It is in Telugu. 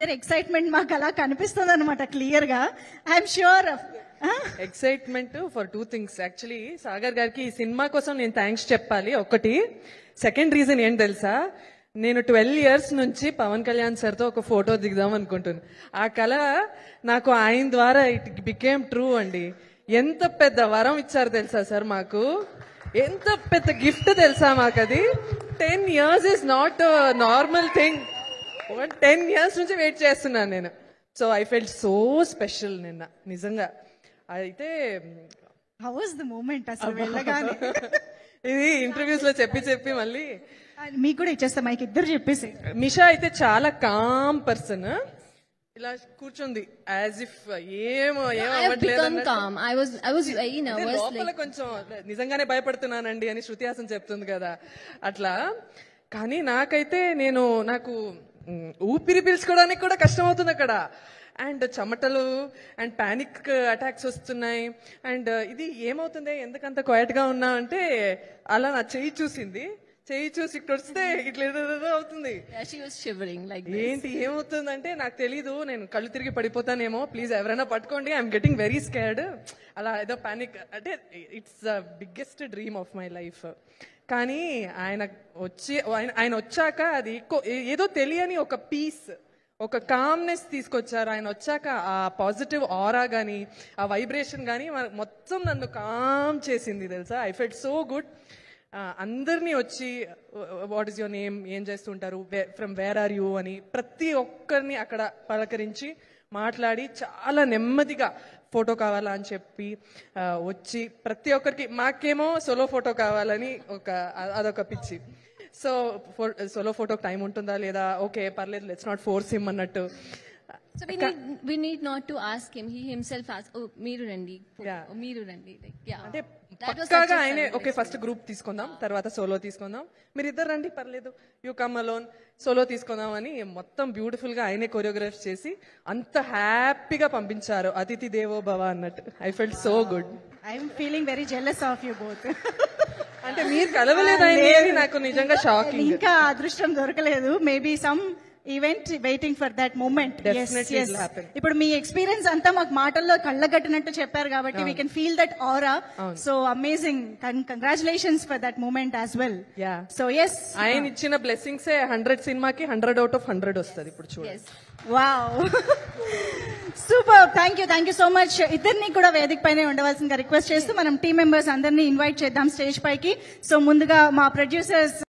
ఇద్దరు ఎక్సైట్మెంట్ మాకు అలా కనిపిస్తుంది అనమాట క్లియర్ గా. I'm sure excitement for 2 things. Actually Sagar గారికి ఈ సినిమా కోసం నేను థ్యాంక్స్ చెప్పాలి. ఒకటి, సెకండ్ రీజన్ ఏంటి తెలుసా, నేను 12 years నుంచి పవన్ కళ్యాణ్ సార్ తో ఒక ఫోటో దిగుదాం అనుకుంటున్నాను. ఆ కళ నాకు ఆయన ద్వారా ఇట్ బికేమ్ ట్రూ అండి. ఎంత పెద్ద వరం ఇచ్చారు తెలుసా సార్ మాకు, ఎంత పెద్ద గిఫ్ట్ తెలుసా మాకు అది. 10 years is not normal thing. 10 years నుంచి వెయిట్ చేస్తున్నాను నేను. So I felt so special నిన్న నిజంగా. అయితే హౌ వాస్ ద మూమెంట్ అసలు వెళ్ళగానే? ఇది ఇంటర్వ్యూస్ లో చెప్పి మళ్ళీ మీకు కూడా ఇచ్చేస్తా మైక్, ఇద్దరు చెప్పేసి. మిషా అయితే చాలా కామ్ పర్సన్, ఇలా కూర్చుంది యాజ్ ఇఫ్ లోపల కొంచెం నిజంగానే భయపడుతున్నానండి అని శృతి హాసన్ చెప్తుంది కదా అట్లా. కానీ నాకైతే నాకు ఊపిరి పీల్చుకోవడానికి కూడా కష్టం అవుతుంది అక్కడ. అండ్ చెమటలు అండ్ పానిక్ అటాక్స్ వస్తున్నాయి. అండ్ ఇది ఏమవుతుంది, ఎందుకంత క్వైట్ గా ఉన్నా అంటే అలా నా చెయ్యి చూసింది, చెయ్యి చూసి ఇక్కడ వస్తే ఇట్లా అవుతుంది. ఏంటి ఏమవుతుందంటే నాకు తెలీదు, నేను కళ్ళు తిరిగి పడిపోతానేమో, ప్లీజ్ ఎవరైనా పట్టుకోండి, ఐఎమ్ గెటింగ్ వెరీ స్కేర్డ్. అలా ఏదో పానిక్ అంటే it's the biggest dream of my life. కానీ ఆయన వచ్చాక అది ఏదో తెలియని ఒక పీస్, ఒక కామ్నెస్ తీసుకొచ్చారు. ఆయన వచ్చాక ఆ పాజిటివ్ ఆరా గానీ ఆ వైబ్రేషన్ గానీ మొత్తం నన్ను కామ్ చేసింది తెలుసా. I felt so good. అందరినీ వచ్చి వాట్ ఈస్ యువర్ నేమ్, ఏం చేస్తుంటారు, ఫ్రమ్ వేర్ ఆర్ యూ అని ప్రతి ఒక్కరిని అక్కడ పలకరించి మాట్లాడి చాలా నెమ్మదిగా ఫోటో కావాలా అని చెప్పి వచ్చి ప్రతి ఒక్కరికి, మాకేమో సోలో ఫోటో కావాలని అదొక పిచ్చి. సో సోలో ఫోటోకి టైం ఉంటుందా లేదా, ఓకే పర్లేదు, లెట్స్ నాట్ ఫోర్స్ హిమ్ అన్నట్టు. So we need not to ask him. He himself asked, "Oh, meeru randi, like yeah." అంటే పక్కాగా ఆయనే ఓకే ఫస్ట్ గ్రూప్ తీసుకుందాం, తర్వాత సోలో తీసుకుందాం, మీరు ఇద్దరు రండి పర్లేదు, యూ కమ్ అలోన్, సోలో తీసుకుందాం అని మొత్తం బ్యూటిఫుల్ గా ఆయనే కొరియోగ్రాఫ్ చేసి అంత హ్యాపీగా పంపించారు. అతిథి దేవో భవ అన్నట్టు. I felt so good. I'm feeling very jealous of you both. అంటే మీరు కలవలేదని నాకు నిజంగా షాకింగ్. ఇంకా అదృష్టం దొరకలేదు. Maybe some event waiting for that moment. ఇప్పుడు మీ ఎక్స్పీరియన్స్ అంతా మాకు మాటల్లో కళ్ళగట్టినట్టు చెప్పారు కాబట్టి we can feel that aura. So amazing, congratulations for that moment as well. So yes, ఆయన ఇచ్చిన బ్లెస్సింగ్స్ 100 సినిమాకి 100 out of 100 వస్తుంది ఇప్పుడు చూడండి. Wow, super. Thank you so much. ఇద్దరిని కూడా వేదిక పైన ఉండవలసిందిగా రిక్వెస్ట్ చేస్తూ మనం టీమ్ మెంబర్స్ అందరినీ ఇన్వైట్ చేద్దాం స్టేజ్ పైకి. సో ముందుగా మా ప్రొడ్యూసర్స్